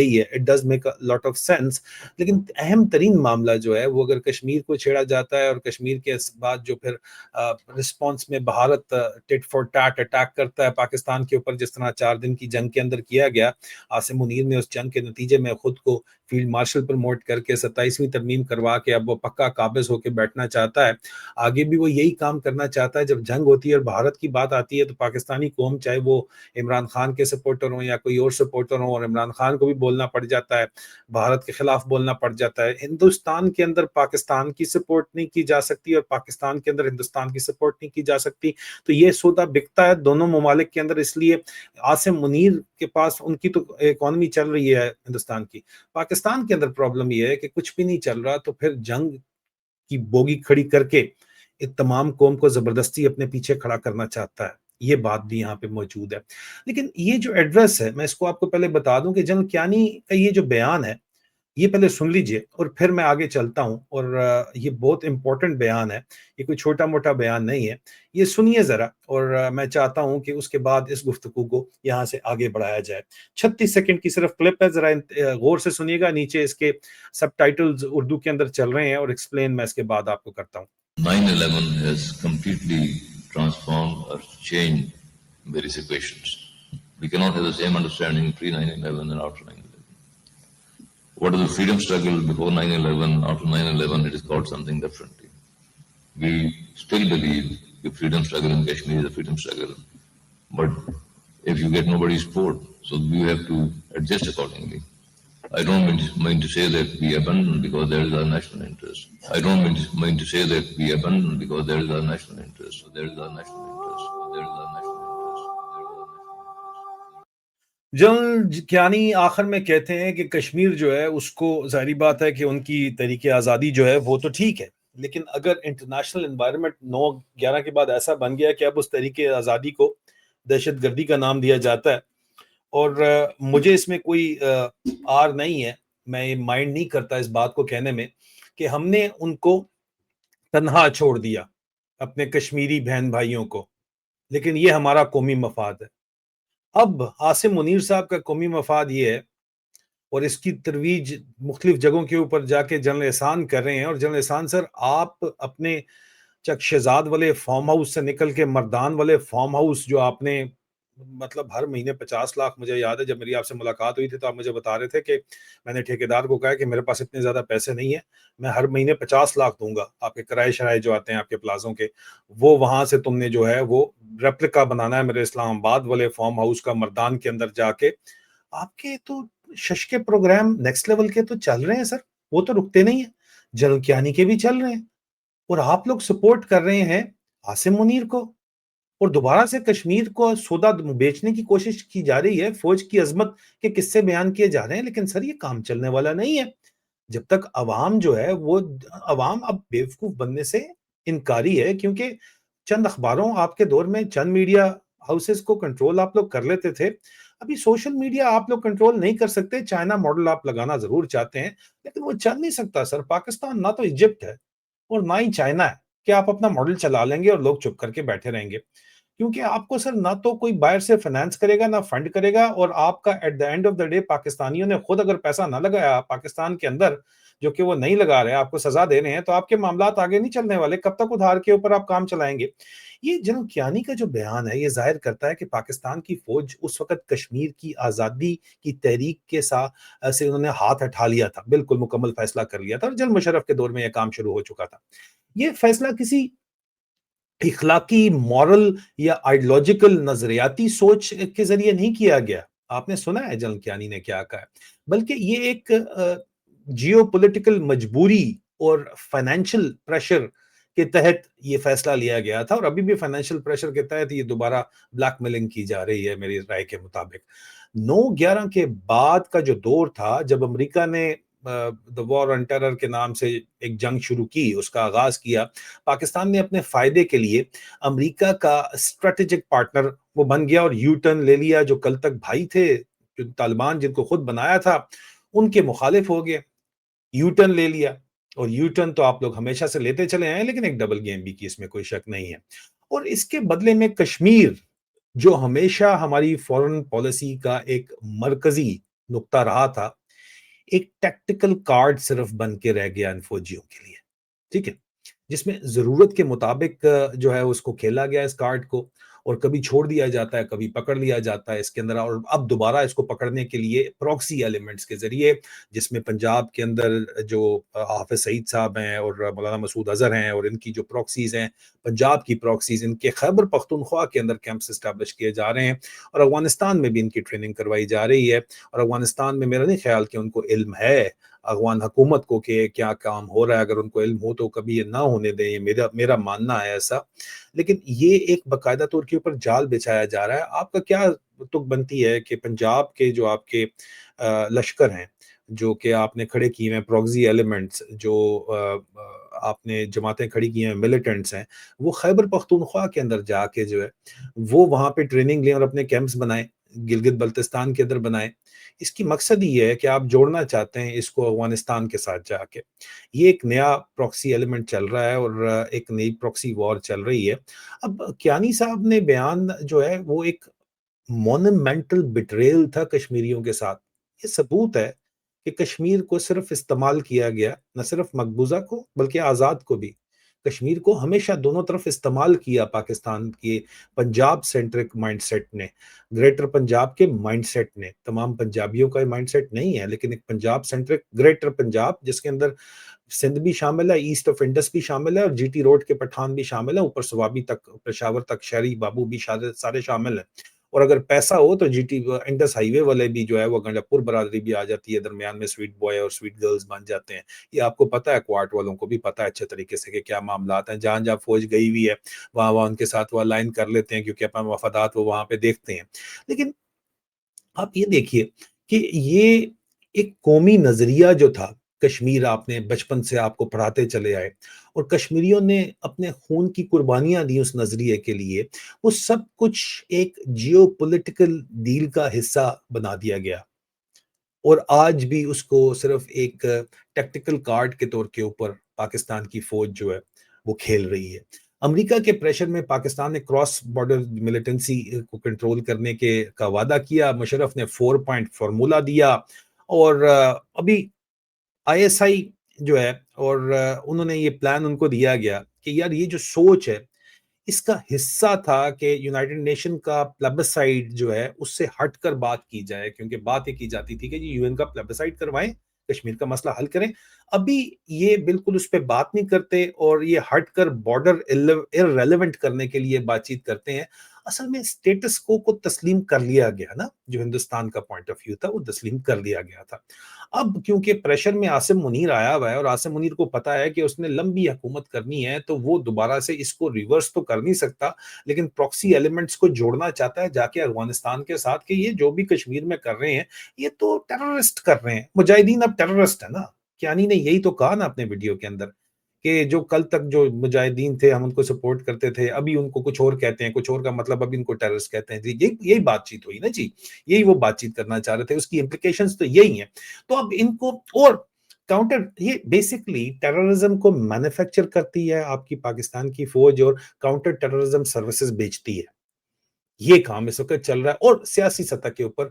یہی ہے. It does make a lot of sense. لیکن اہم ترین معاملہ جو ہے وہ اگر کشمیر کو چھیڑا جاتا ہے اور کشمیر کے بعد جو پھر رسپانس میں بھارت ٹٹ فار ٹیٹ اٹیک کرتا ہے پاکستان کے اوپر، جس طرح 4 دن کی جنگ کے اندر کیا گیا. عاصم منیر نے اس جنگ کے نتیجے میں خود کو فیلڈ مارشل پروموٹ کر کے 27ویں ترمیم کروا کے اب وہ پکا قابض ہو کے بیٹھنا چاہتا ہے. آگے بھی وہ یہی کام کرنا چاہتا ہے. جب جنگ ہوتی ہے اور بھارت کی بات آتی ہے تو پاکستانی قوم، چاہے وہ عمران خان کے سپورٹر ہوں یا کوئی اور سپورٹر ہوں، اور عمران خان کو بھی بولنا پڑ جاتا ہے، بھارت کے خلاف بولنا پڑ جاتا ہے. ہندوستان کے اندر پاکستان کی سپورٹ نہیں کی جا سکتی اور پاکستان کے اندر ہندوستان کی سپورٹ نہیں کی جا سکتی. تو یہ سودا بکتا ہے دونوں ممالک کے اندر. اس لیے عاصم منیر کے پاس، ان کی تو اکانومی چل رہی ہے ہندوستان کی، پاکستان کے اندر پرابلم یہ ہے کہ کچھ بھی نہیں چل رہا. تو پھر جنگ کی بوگی کھڑی کر کے تمام قوم کو زبردستی اپنے پیچھے کھڑا کرنا چاہتا ہے. یہ بات بھی یہاں پہ موجود ہے. لیکن یہ جو ایڈریس ہے، میں اس کو آپ کو پہلے بتا دوں کہ جنرل کیانی کا یہ جو بیان ہے، یہ پہلے سن لیجئے اور پھر میں آگے چلتا ہوں. اور یہ بہت امپورٹنٹ بیان ہے، یہ کوئی چھوٹا موٹا بیان نہیں ہے. یہ سنیے ذرا، اور میں چاہتا ہوں کہ اس کے بعد اس گفتگو کو یہاں سے آگے بڑھایا جائے. 36 سیکنڈ کی صرف کلپ ہے، ذرا غور سے سنیے گا. نیچے اس کے سب ٹائٹلز اردو کے اندر چل رہے ہیں اور ایکسپلین میں اس کے بعد آپ کو کرتا ہوں. 9/11 has completely transformed or changed various equations. We cannot have the same understanding pre-9/11 and after 9/11. What is the freedom struggle before 9/11, after 9/11, it is called something differently. We still believe the freedom struggle in Kashmir is a freedom struggle. But if you get nobody's support, so you have to adjust accordingly. I don't mean to say that we abandon because there is our national interest. I don't mean to say that we abandon because there is our national interest. There is our national interest. There is our national interest. General Kayani آخر میں کہتے ہیں کہ کشمیر جو ہے اس کو، ظاہری بات ہے کہ ان کی تحریک آزادی جو ہے وہ تو ٹھیک ہے، لیکن اگر انٹرنیشنل انوائرمنٹ 9/11 کے بعد ایسا بن گیا کہ اب اس تحریک آزادی کو دہشت گردی کا نام دیا جاتا ہے، اور مجھے اس میں کوئی آر نہیں ہے، میں مائنڈ نہیں کرتا اس بات کو کہنے میں کہ ہم نے ان کو تنہا چھوڑ دیا، اپنے کشمیری بہن بھائیوں کو، لیکن یہ ہمارا قومی مفاد ہے. اب عاصم منیر صاحب کا قومی مفاد یہ ہے، اور اس کی ترویج مختلف جگہوں کے اوپر جا کے جنرل احسان کر رہے ہیں. اور جنرل احسان سر، آپ اپنے چک شہزاد والے فارم ہاؤس سے نکل کے مردان والے فارم ہاؤس، جو آپ نے مطلب ہر مہینے 50 لاکھ، مجھے یاد ہے جب میری آپ سے ملاقات ہوئی تھی تو آپ مجھے بتا رہے تھے کہ میں نے ٹھیکیدار کو کہا کہ میرے پاس اتنے زیادہ پیسے نہیں ہیں، میں ہر مہینے 50 لاکھ دوں گا، آپ کے کرائے شرائے جو آتے ہیں آپ کے پلازوں کے، وہ وہاں سے تم نے جو ہے وہ ریپلیکا بنانا ہے میرے اسلام آباد والے فارم ہاؤس کا، مردان کے اندر جا کے. آپ کے تو شش کے پروگرام نیکسٹ لیول کے تو چل رہے ہیں سر، وہ تو رکتے نہیں ہیں. جنرل کیانی کے بھی چل رہے ہیں، اور آپ لوگ سپورٹ کر رہے ہیں عاصم منیر کو، اور دوبارہ سے کشمیر کو سودا بیچنے کی کوشش کی جا رہی ہے. فوج کی عظمت کے قصے بیان کیے جا رہے ہیں، لیکن سر یہ کام چلنے والا نہیں ہے. جب تک عوام جو ہے وہ، عوام اب بیوقوف بننے سے انکاری ہے، کیونکہ چند اخباروں، آپ کے دور میں چند میڈیا ہاؤسز کو کنٹرول آپ لوگ کر لیتے تھے. ابھی سوشل میڈیا آپ لوگ کنٹرول نہیں کر سکتے. چائنا ماڈل آپ لگانا ضرور چاہتے ہیں، لیکن وہ چل نہیں سکتا سر. پاکستان نہ تو ایجپٹ ہے اور نہ ہی چائنا ہے کہ آپ اپنا ماڈل چلا لیں گے اور لوگ چپ کر کے بیٹھے رہیں گے. کیونکہ آپ کو سر نہ تو کوئی باہر سے فائنانس کرے گا، نہ فنڈ کرے گا، اور آپ کا at the end of the day پاکستانیوں نے خود اگر پیسہ نہ لگایا پاکستان کے اندر، جو کہ وہ نہیں لگا رہے، آپ کو سزا دے رہے ہیں، تو آپ کے معاملات آگے نہیں چلنے والے. کب تک ادھار کے اوپر آپ کام چلائیں گے؟ یہ جنرل کیانی کا جو بیان ہے، یہ ظاہر کرتا ہے کہ پاکستان کی فوج اس وقت کشمیر کی آزادی کی تحریک کے ساتھ سے انہوں نے ہاتھ اٹھا لیا تھا، بالکل مکمل فیصلہ کر لیا تھا، اور جنرل مشرف کے دور میں یہ کام شروع ہو چکا تھا. یہ فیصلہ کسی اخلاقی، مورل یا آئیڈیولوجیکل نظریاتی سوچ کے ذریعے نہیں کیا گیا. آپ نے سنا ہے جنرل کیانی نے کیا کہا ہے، بلکہ یہ ایک جیو پولیٹیکل مجبوری اور فائنینشل پریشر کے تحت یہ فیصلہ لیا گیا تھا، اور ابھی بھی فائنینشل پریشر کے تحت یہ دوبارہ بلیک میلنگ کی جا رہی ہے میری رائے کے مطابق. 9/11 کے بعد کا جو دور تھا، جب امریکہ نے دی وار آن ٹیرر کے نام سے ایک جنگ شروع کی، اس کا آغاز کیا، پاکستان نے اپنے فائدے کے لیے امریکہ کا اسٹریٹجک پارٹنر وہ بن گیا اور یو ٹرن لے لیا. جو کل تک بھائی تھے، جو طالبان جن کو خود بنایا تھا، ان کے مخالف ہو گئے، یو ٹرن لے لیا. اور یو ٹرن تو آپ لوگ ہمیشہ سے لیتے چلے آئے، لیکن ایک ڈبل گیم بھی کی، اس میں کوئی شک نہیں ہے. اور اس کے بدلے میں کشمیر، جو ہمیشہ ہماری فورن پالیسی کا ایک مرکزی نقطہ رہا تھا، ایک ٹیکٹیکل کارڈ صرف بن کے رہ گیا ان فوجیوں کے لیے، ٹھیک ہے، جس میں ضرورت کے مطابق جو ہے اس کو کھیلا گیا اس کارڈ کو، اور کبھی چھوڑ دیا جاتا ہے، کبھی پکڑ لیا جاتا ہے اس کے اندر، اور اب دوبارہ اس کو پکڑنے کے لیے پراکسی ایلیمنٹس کے ذریعے، جس میں پنجاب کے اندر جو حافظ سعید صاحب ہیں اور مولانا مسعود اظہر ہیں، اور ان کی جو پراکسیز ہیں، پنجاب کی پراکسیز، ان کے خیبر پختونخوا کے اندر کیمپس اسٹیبلش کیے جا رہے ہیں، اور افغانستان میں بھی ان کی ٹریننگ کروائی جا رہی ہے، اور افغانستان میں میرا نہیں خیال کہ ان کو علم ہے افغان حکومت کو کہ کیا کام ہو رہا ہے، اگر ان کو علم ہو تو کبھی یہ نہ ہونے دیں، یہ میرا ماننا ہے ایسا، لیکن یہ ایک باقاعدہ طور کے اوپر جال بچھایا جا رہا ہے۔ آپ کا کیا تک بنتی ہے کہ پنجاب کے جو آپ کے لشکر ہیں، جو کہ آپ نے کھڑے کیے ہیں پروگزی ایلیمنٹس، جو آپ نے جماعتیں کھڑی کی ہیں، ملیٹنٹس ہیں، وہ خیبر پختونخوا کے اندر جا کے جو ہے وہ وہاں پہ ٹریننگ لیں اور اپنے کیمپس بنائیں، گلگت بلتستان کے اندر بنائیں، اس کی مقصد یہ ہے کہ آپ جوڑنا چاہتے ہیں اس کو افغانستان کے ساتھ جا کے، یہ ایک نیا پروکسی ایلیمنٹ چل رہا ہے، اور ایک نئی پروکسی وار چل رہی ہے۔ اب کیانی صاحب نے بیان جو ہے وہ ایک مونومنٹل بٹریل تھا کشمیریوں کے ساتھ، یہ ثبوت ہے کہ کشمیر کو صرف استعمال کیا گیا، نہ صرف مقبوضہ کو بلکہ آزاد کو بھی، کشمیر کو ہمیشہ دونوں طرف استعمال کیا پاکستان کے پنجاب سینٹرک مائنڈ سیٹ نے، گریٹر پنجاب کے مائنڈ سیٹ نے، تمام پنجابیوں کا مائنڈ سیٹ نہیں ہے لیکن ایک پنجاب سینٹرک گریٹر پنجاب، جس کے اندر سندھ بھی شامل ہے، ایسٹ آف انڈس بھی شامل ہے، اور جی ٹی روڈ کے پٹھان بھی شامل ہے، اوپر سوابی تک پشاور تک شہری بابو بھی سارے شامل ہیں، اور اگر پیسہ ہو تو جی ٹی انڈس ہائی وے والے بھی جو ہے وہ گنڈا پور برادری بھی آ جاتی ہے، درمیان میں سویٹ بوائے اور سویٹ گرلز بن جاتے ہیں، یہ آپ کو پتا ہے، کوارٹ والوں کو بھی پتا ہے اچھے طریقے سے کہ کیا معاملات ہیں، جہاں جہاں فوج گئی ہوئی ہے وہاں ان کے ساتھ وہ لائن کر لیتے ہیں، کیونکہ اپنا مفادات وہ وہاں پہ دیکھتے ہیں۔ لیکن آپ یہ دیکھیے کہ یہ ایک قومی نظریہ جو تھا، کشمیر آپ نے بچپن سے آپ کو پڑھاتے چلے آئے، اور کشمیریوں نے اپنے خون کی قربانیاں دی اس نظریے کے لیے، وہ سب کچھ ایک جیو پولیٹیکل ڈیل کا حصہ بنا دیا گیا، اور آج بھی اس کو صرف ایک ٹیکٹیکل کارڈ کے طور کے اوپر پاکستان کی فوج جو ہے وہ کھیل رہی ہے۔ امریکہ کے پریشر میں پاکستان نے کراس بارڈر ملیٹنسی کو کنٹرول کرنے کا وعدہ کیا، مشرف نے 4 پوائنٹ فارمولا دیا، اور ابھی آئی ایس آئی جو ہے، اور انہوں نے یہ پلان ان کو دیا گیا کہ یار یہ جو سوچ ہے اس کا حصہ تھا کہ یونائٹڈ نیشن کا پلیبسائڈ جو ہے اس سے ہٹ کر بات کی جائے، کیونکہ بات یہ کی جاتی تھی کہ جی یو این کا پلیبسائڈ کروائیں، کشمیر کا مسئلہ حل کریں، ابھی یہ بالکل اس پہ بات نہیں کرتے، اور یہ ہٹ کر بارڈر ارریلیونٹ کرنے کے لیے بات چیت کرتے ہیں۔ اصل میں سٹیٹس کو تسلیم کر لیا گیا نا، جو ہندوستان کا پوائنٹ آف ویو تھا وہ تسلیم کر لیا گیا تھا۔ اب کیونکہ پریشر میں عاصم منیر آیا ہوا ہے، اور عاصم منیر کو پتا ہے کہ اس نے لمبی حکومت کرنی ہے، تو وہ دوبارہ سے اس کو ریورس تو کر نہیں سکتا، لیکن پراکسی ایلیمنٹس کو جوڑنا چاہتا ہے جا کے افغانستان کے ساتھ، کہ یہ جو بھی کشمیر میں کر رہے ہیں یہ تو ٹیررسٹ کر رہے ہیں، مجاہدین اب ٹیررسٹ ہے نا، کیانی نے یہی تو کہا نا اپنے ویڈیو کے اندر، کہ جو کل تک جو مجاہدین تھے ہم ان کو سپورٹ کرتے تھے، ابھی ان کو کچھ اور کہتے ہیں، کچھ اور کا مطلب ابھی ان کو ٹیررسٹ کہتے ہیں، جی یہی بات چیت ہوئی نا جی، یہی وہ بات چیت کرنا چاہ رہے تھے، اس کی امپلیکیشنز تو یہی ہیں۔ تو اب ان کو، اور کاؤنٹر، یہ بیسکلی ٹیررزم کو مینوفیکچر کرتی ہے آپ کی پاکستان کی فوج، اور کاؤنٹر ٹیررزم سروسز بیچتی ہے، یہ کام اس وقت چل رہا ہے، اور سیاسی سطح کے اوپر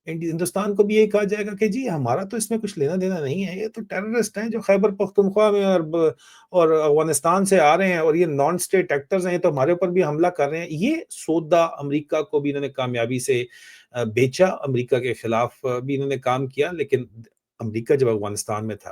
ہندوستان کو بھی یہی کہا جائے گا کہ جی ہمارا تو اس میں کچھ لینا دینا نہیں ہے، یہ تو ٹیررسٹ ہیں جو خیبر پختونخوا میں اور افغانستان سے آ رہے ہیں، اور یہ نان اسٹیٹ ایکٹرز ہیں تو ہمارے اوپر بھی حملہ کر رہے ہیں۔ یہ سودا امریکہ کو بھی انہوں نے کامیابی سے بیچا، امریکہ کے خلاف بھی انہوں نے کام کیا، لیکن امریکہ جب افغانستان میں تھا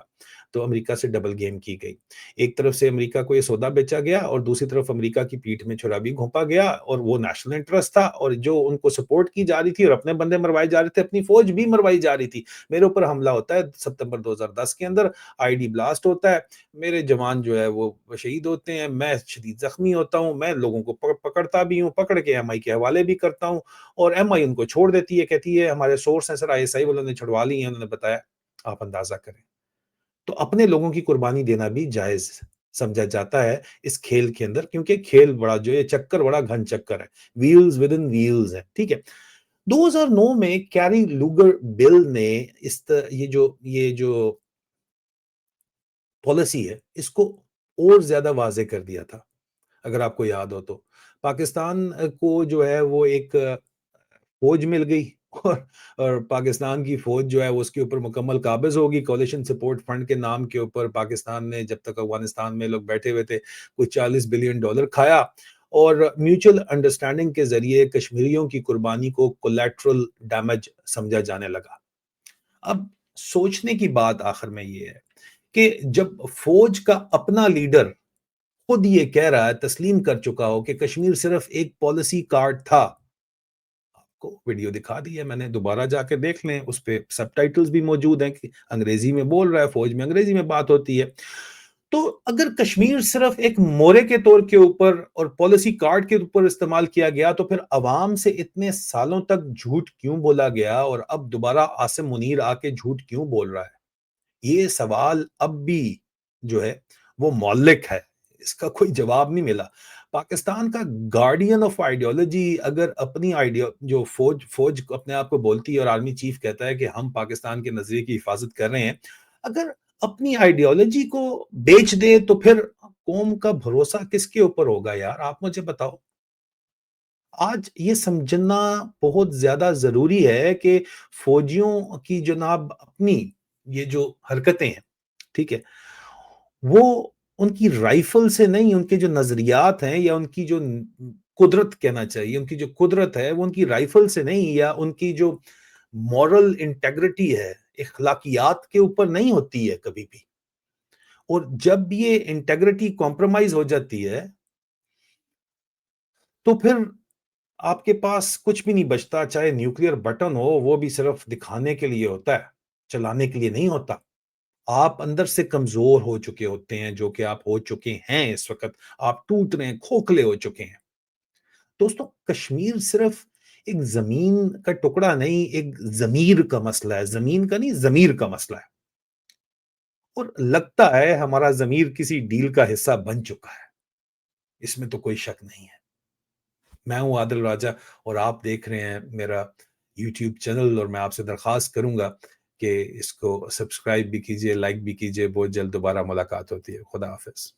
تو امریکہ سے ڈبل گیم کی گئی، ایک طرف سے امریکہ کو یہ سودا بیچا گیا، اور دوسری طرف امریکہ کی پیٹھ میں چھرا بھی گھونپا گیا، اور وہ نیشنل انٹرسٹ تھا، اور جو ان کو سپورٹ کی جا رہی تھی اور اپنے بندے مروائے جا رہے تھے، اپنی فوج بھی مروائی جا رہی تھی۔ میرے اوپر حملہ ہوتا ہے ستمبر 2010 کے اندر، آئی ڈی بلاسٹ ہوتا ہے، میرے جوان جو ہے وہ شہید ہوتے ہیں، میں شدید زخمی ہوتا ہوں، میں لوگوں کو پکڑتا بھی ہوں، پکڑ کے ایم آئی کے حوالے بھی کرتا ہوں، اور ایم آئی ان کو چھوڑ دیتی ہے، کہتی ہے ہمارے سورس ہیں سر، آئی ایس آئی والوں نے چھڑوا لی ہیں، انہوں نے بتایا، آپ اندازہ کریں۔ تو اپنے لوگوں کی قربانی دینا بھی جائز سمجھا جاتا ہے اس کھیل کے اندر، کیونکہ کھیل بڑا جو یہ چکر بڑا گھن چکر ہے، ویلز ود ان ویلز ہے، ٹھیک ہے۔ 2009 میں کیری لوگر بل نے یہ جو پالیسی ہے اس کو اور زیادہ واضح کر دیا تھا، اگر آپ کو یاد ہو تو پاکستان کو جو ہے وہ ایک فوج مل گئی، اور اور پاکستان کی فوج جو ہے وہ اس کے اوپر مکمل قابض ہوگی کولیشن سپورٹ فنڈ کے نام کے اوپر. پاکستان نے جب تک افغانستان میں لوگ بیٹھے ہوئے تھے کوئی $40 بلین کھایا اور میوچل انڈرسٹینڈنگ کے ذریعے کشمیریوں کی قربانی کو کولیٹرل ڈیمیج سمجھا جانے لگا. اب سوچنے کی بات آخر میں یہ ہے کہ جب فوج کا اپنا لیڈر خود یہ کہہ رہا ہے, تسلیم کر چکا ہو کہ کشمیر صرف ایک پالیسی کارڈ تھا. کو ویڈیو دکھا دی ہے میں نے, دوبارہ جا کے دیکھ لیں, اس پہ سب ٹائٹلز بھی موجود ہیں کہ انگریزی میں بول رہا ہے, فوج میں انگریزی میں بات ہوتی ہے. تو اگر کشمیر صرف ایک مورے کے طور کے اوپر اور پالیسی کارڈ کے اوپر استعمال کیا گیا تو پھر عوام سے اتنے سالوں تک جھوٹ کیوں بولا گیا اور اب دوبارہ عاصم منیر آ کے جھوٹ کیوں بول رہا ہے؟ یہ سوال اب بھی جو ہے وہ معلق ہے, اس کا کوئی جواب نہیں ملا. پاکستان کا گارڈین آف آئیڈیالوجی اگر اپنی جو فوج اپنے آپ کو بولتی ہے اور آرمی چیف کہتا ہے کہ ہم پاکستان کے نظریے کی حفاظت کر رہے ہیں, اگر اپنی آئیڈیالوجی کو بیچ دے تو پھر قوم کا بھروسہ کس کے اوپر ہوگا یار, آپ مجھے بتاؤ. آج یہ سمجھنا بہت زیادہ ضروری ہے کہ فوجیوں کی جناب اپنی یہ جو حرکتیں ہیں, ٹھیک ہے, وہ ان کی رائفل سے نہیں, ان کے جو نظریات ہیں یا ان کی جو قدرت کہنا چاہیے, ان کی جو قدرت ہے وہ ان کی رائفل سے نہیں, یا ان کی جو مورل انٹیگریٹی ہے, اخلاقیات کے اوپر نہیں ہوتی ہے کبھی بھی. اور جب یہ انٹیگریٹی کمپرومائز ہو جاتی ہے تو پھر آپ کے پاس کچھ بھی نہیں بچتا. چاہے نیوکلیئر بٹن ہو, وہ بھی صرف دکھانے کے لیے ہوتا ہے, چلانے کے لیے نہیں ہوتا. آپ اندر سے کمزور ہو چکے ہوتے ہیں, جو کہ آپ ہو چکے ہیں اس وقت. آپ ٹوٹ رہے ہیں, کھوکھلے ہو چکے ہیں. دوستوں, کشمیر صرف ایک زمین کا ٹکڑا نہیں, ایک ضمیر کا مسئلہ ہے. زمین کا نہیں, ضمیر کا مسئلہ ہے. اور لگتا ہے ہمارا ضمیر کسی ڈیل کا حصہ بن چکا ہے, اس میں تو کوئی شک نہیں ہے. میں ہوں عادل راجہ اور آپ دیکھ رہے ہیں میرا یوٹیوب چینل, اور میں آپ سے درخواست کروں گا کہ اس کو سبسکرائب بھی کیجئے, لائک بھی کیجئے. بہت جلد دوبارہ ملاقات ہوتی ہے. خدا حافظ.